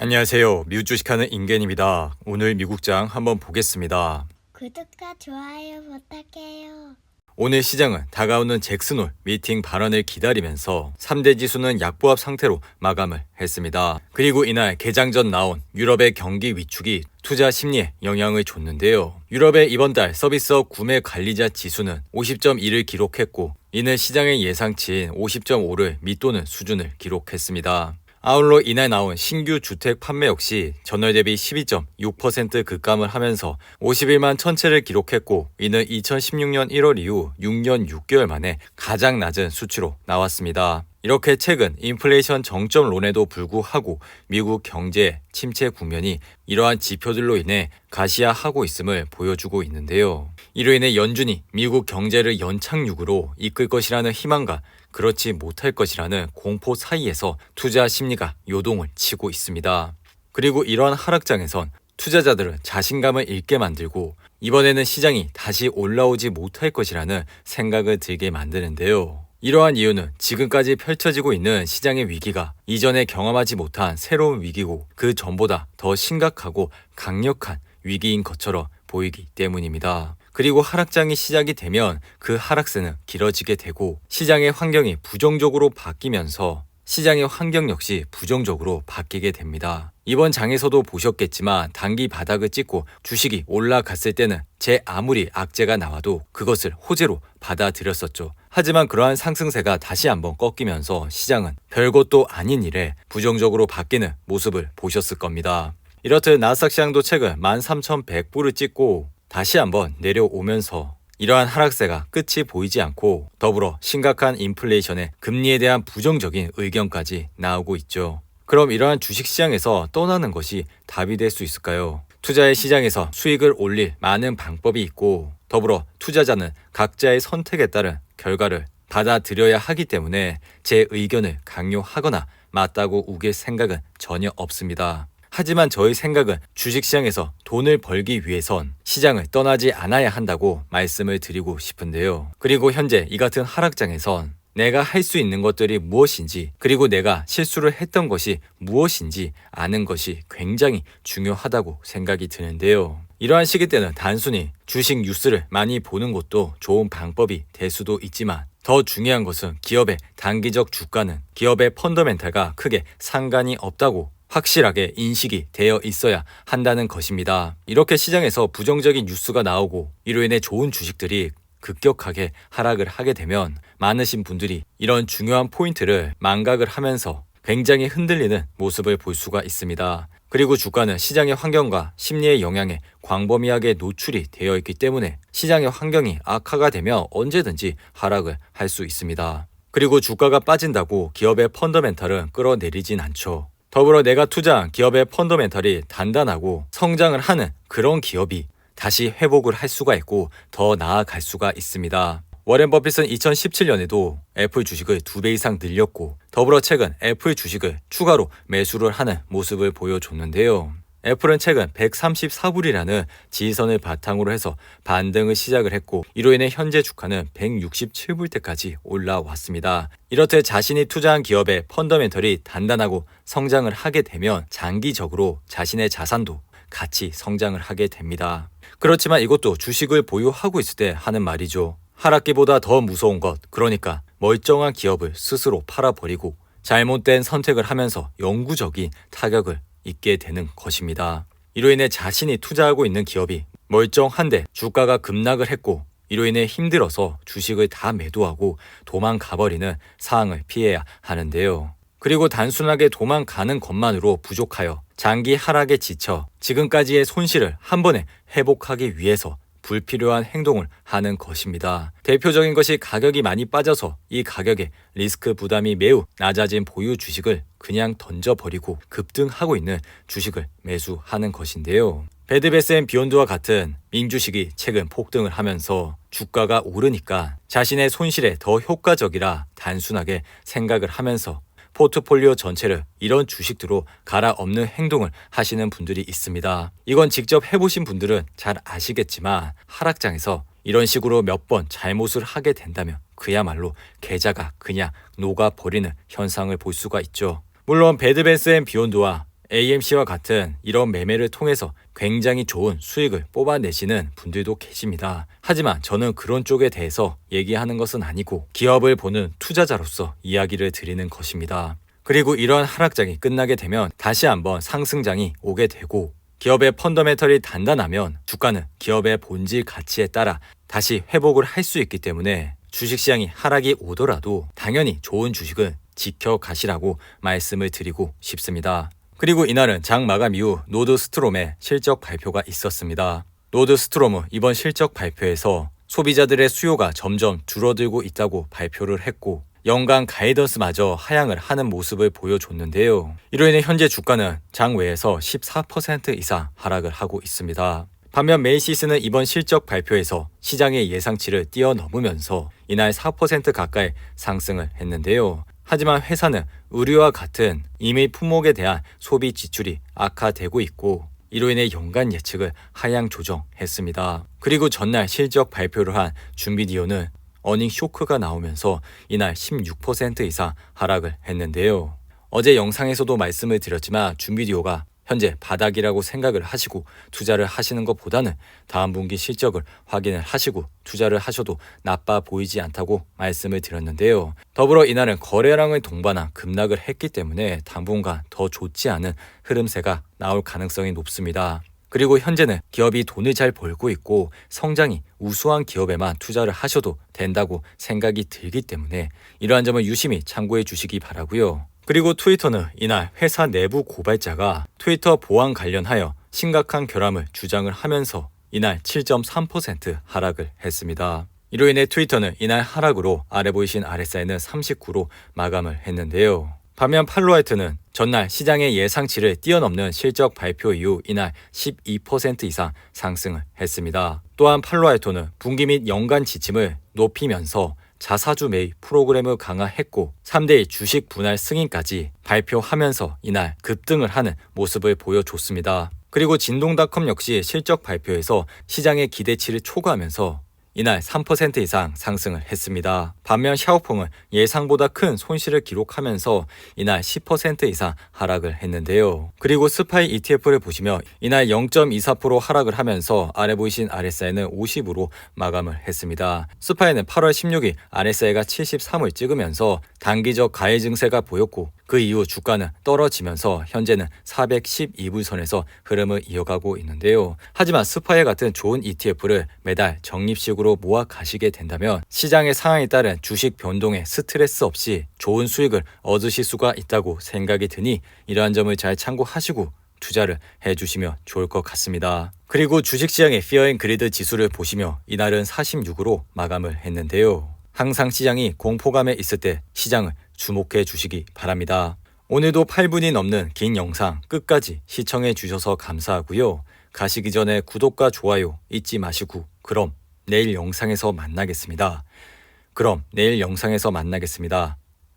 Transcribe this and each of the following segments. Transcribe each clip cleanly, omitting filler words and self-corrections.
안녕하세요. 미국 주식하는 임겐입니다. 오늘 미국장 한번 보겠습니다. 구독과 좋아요 부탁해요. 오늘 시장은 다가오는 잭슨 홀 미팅 발언을 기다리면서 3대 지수는 약보합 상태로 마감을 했습니다. 그리고 이날 개장 전 나온 유럽의 경기 위축이 투자 심리에 영향을 줬는데요. 유럽의 이번 달 서비스업 구매 관리자 지수는 50.1을 기록했고 이는 시장의 예상치인 50.5를 밑도는 수준을 기록했습니다. 아울러 이날 나온 신규 주택 판매 역시 전월 대비 12.6% 급감을 하면서 51만 1000채를 기록했고 이는 2016년 1월 이후 6년 6개월 만에 가장 낮은 수치로 나왔습니다. 이렇게 최근 인플레이션 정점론에도 불구하고 미국 경제 침체 국면이 이러한 지표들로 인해 가시화하고 있음을 보여주고 있는데요. 이로 인해 연준이 미국 경제를 연착륙으로 이끌 것이라는 희망과 그렇지 못할 것이라는 공포 사이에서 투자 심리가 요동을 치고 있습니다. 그리고 이러한 하락장에선 투자자들은 자신감을 잃게 만들고 이번에는 시장이 다시 올라오지 못할 것이라는 생각을 들게 만드는데요. 이러한 이유는 지금까지 펼쳐지고 있는 시장의 위기가 이전에 경험하지 못한 새로운 위기고 그 전보다 더 심각하고 강력한 위기인 것처럼 보이기 때문입니다. 그리고 하락장이 시작이 되면 그 하락세는 길어지게 되고 시장의 환경이 부정적으로 바뀌면서 시장의 환경 역시 부정적으로 바뀌게 됩니다. 이번 장에서도 보셨겠지만 단기 바닥을 찍고 주식이 올라갔을 때는 제 아무리 악재가 나와도 그것을 호재로 받아들였었죠. 하지만 그러한 상승세가 다시 한번 꺾이면서 시장은 별것도 아닌 일에 부정적으로 바뀌는 모습을 보셨을 겁니다. 이렇듯 나스닥 시장도 최근 13,100불을 찍고 다시 한번 내려오면서 이러한 하락세가 끝이 보이지 않고 더불어 심각한 인플레이션에 금리에 대한 부정적인 의견까지 나오고 있죠. 그럼 이러한 주식시장에서 떠나는 것이 답이 될 수 있을까요? 투자의 시장에서 수익을 올릴 많은 방법이 있고 더불어 투자자는 각자의 선택에 따른 결과를 받아들여야 하기 때문에 제 의견을 강요하거나 맞다고 우길 생각은 전혀 없습니다. 하지만 저의 생각은 주식시장에서 돈을 벌기 위해선 시장을 떠나지 않아야 한다고 말씀을 드리고 싶은데요. 그리고 현재 이 같은 하락장에선 내가 할 수 있는 것들이 무엇인지 그리고 내가 실수를 했던 것이 무엇인지 아는 것이 굉장히 중요하다고 생각이 드는데요. 이러한 시기 때는 단순히 주식 뉴스를 많이 보는 것도 좋은 방법이 될 수도 있지만 더 중요한 것은 기업의 단기적 주가는 기업의 펀더멘탈과 크게 상관이 없다고 확실하게 인식이 되어 있어야 한다는 것입니다. 이렇게 시장에서 부정적인 뉴스가 나오고 이로 인해 좋은 주식들이 급격하게 하락을 하게 되면 많으신 분들이 이런 중요한 포인트를 망각을 하면서 굉장히 흔들리는 모습을 볼 수가 있습니다. 그리고 주가는 시장의 환경과 심리의 영향에 광범위하게 노출이 되어 있기 때문에 시장의 환경이 악화가 되면 언제든지 하락을 할 수 있습니다. 그리고 주가가 빠진다고 기업의 펀더멘탈은 끌어내리진 않죠. 더불어 내가 투자한 기업의 펀더멘탈이 단단하고 성장을 하는 그런 기업이 다시 회복을 할 수가 있고 더 나아갈 수가 있습니다. 워렌 버핏은 2017년에도 애플 주식을 2배 이상 늘렸고 더불어 최근 애플 주식을 추가로 매수를 하는 모습을 보여줬는데요. 애플은 최근 134불이라는 지지선을 바탕으로 해서 반등을 시작을 했고 이로 인해 현재 주가는 167불대까지 올라왔습니다. 이렇듯 자신이 투자한 기업의 펀더멘털이 단단하고 성장을 하게 되면 장기적으로 자신의 자산도 같이 성장을 하게 됩니다. 그렇지만 이것도 주식을 보유하고 있을 때 하는 말이죠. 하락기보다 더 무서운 것, 그러니까 멀쩡한 기업을 스스로 팔아버리고 잘못된 선택을 하면서 영구적인 타격을 있게 되는 것입니다. 이로 인해 자신이 투자하고 있는 기업이 멀쩡한데 주가가 급락을 했고 이로 인해 힘들어서 주식을 다 매도하고 도망가버리는 상황을 피해야 하는데요. 그리고 단순하게 도망가는 것만으로 부족하여 장기 하락에 지쳐 지금까지의 손실을 한 번에 회복하기 위해서 불필요한 행동을 하는 것입니다. 대표적인 것이 가격이 많이 빠져서 이 가격에 리스크 부담이 매우 낮아진 보유 주식을 그냥 던져버리고 급등하고 있는 주식을 매수하는 것인데요. 베드베스앤비욘드와 같은 민주식이 최근 폭등을 하면서 주가가 오르니까 자신의 손실에 더 효과적이라 단순하게 생각을 하면서 포트폴리오 전체를 이런 주식들로 갈아엎는 행동을 하시는 분들이 있습니다. 이건 직접 해보신 분들은 잘 아시겠지만 하락장에서 이런 식으로 몇 번 잘못을 하게 된다면 그야말로 계좌가 그냥 녹아버리는 현상을 볼 수가 있죠. 물론 배드벤스앤비욘드와 AMC와 같은 이런 매매를 통해서 굉장히 좋은 수익을 뽑아내시는 분들도 계십니다. 하지만 저는 그런 쪽에 대해서 얘기하는 것은 아니고 기업을 보는 투자자로서 이야기를 드리는 것입니다. 그리고 이러한 하락장이 끝나게 되면 다시 한번 상승장이 오게 되고 기업의 펀더멘털이 단단하면 주가는 기업의 본질 가치에 따라 다시 회복을 할 수 있기 때문에 주식시장이 하락이 오더라도 당연히 좋은 주식은 지켜가시라고 말씀을 드리고 싶습니다. 그리고 이날은 장 마감 이후 노드스트롬의 실적 발표가 있었습니다. 노드스트롬은 이번 실적 발표에서 소비자들의 수요가 점점 줄어들고 있다고 발표를 했고 연간 가이던스마저 하향을 하는 모습을 보여줬는데요. 이로 인해 현재 주가는 장외에서 14% 이상 하락을 하고 있습니다. 반면 메이시스는 이번 실적 발표에서 시장의 예상치를 뛰어넘으면서 이날 4% 가까이 상승을 했는데요. 하지만 회사는 의류와 같은 이미 품목에 대한 소비 지출이 악화되고 있고 이로 인해 연간 예측을 하향 조정했습니다. 그리고 전날 실적 발표를 한 준비디오는 어닝 쇼크가 나오면서 이날 16% 이상 하락을 했는데요. 어제 영상에서도 말씀을 드렸지만 준비디오가 현재 바닥이라고 생각을 하시고 투자를 하시는 것보다는 다음 분기 실적을 확인을 하시고 투자를 하셔도 나빠 보이지 않다고 말씀을 드렸는데요. 더불어 이날은 거래량을 동반한 급락을 했기 때문에 당분간 더 좋지 않은 흐름세가 나올 가능성이 높습니다. 그리고 현재는 기업이 돈을 잘 벌고 있고 성장이 우수한 기업에만 투자를 하셔도 된다고 생각이 들기 때문에 이러한 점을 유심히 참고해 주시기 바라고요. 그리고 트위터는 이날 회사 내부 고발자가 트위터 보안 관련하여 심각한 결함을 주장을 하면서 이날 7.3% 하락을 했습니다. 이로 인해 트위터는 이날 하락으로 아래 보이신 RSI는 39로 마감을 했는데요. 반면 팔로알토는 전날 시장의 예상치를 뛰어넘는 실적 발표 이후 이날 12% 이상 상승을 했습니다. 또한 팔로알토는 분기 및 연간 지침을 높이면서 자사주 매입 프로그램을 강화했고 3대1 주식 분할 승인까지 발표하면서 이날 급등을 하는 모습을 보여줬습니다. 그리고 진동닷컴 역시 실적 발표에서 시장의 기대치를 초과하면서 이날 3% 이상 상승을 했습니다. 반면 샤오펑은 예상보다 큰 손실을 기록하면서 이날 10% 이상 하락을 했는데요. 그리고 스파이 ETF를 보시면 이날 0.24% 하락을 하면서 아래 보이신 RSI는 50으로 마감을 했습니다. 스파이는 8월 16일 RSI가 73을 찍으면서 단기적 가해 증세가 보였고 그 이후 주가는 떨어지면서 현재는 412불 선에서 흐름을 이어가고 있는데요. 하지만 스파이어 같은 좋은 ETF를 매달 적립식으로 모아 가시게 된다면 시장의 상황에 따른 주식 변동에 스트레스 없이 좋은 수익을 얻으실 수가 있다고 생각이 드니 이러한 점을 잘 참고하시고 투자를 해주시면 좋을 것 같습니다. 그리고 주식시장의 피어앤그리드 지수를 보시면 이날은 46으로 마감을 했는데요. 항상 시장이 공포감에 있을 때 시장을 주목해 주시기 바랍니다. 오늘도 8분이 넘는 긴 영상 끝까지 시청해 주셔서 감사하고요. 가시기 전에 구독과 좋아요 잊지 마시고 그럼 내일 영상에서 만나겠습니다.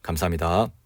감사합니다.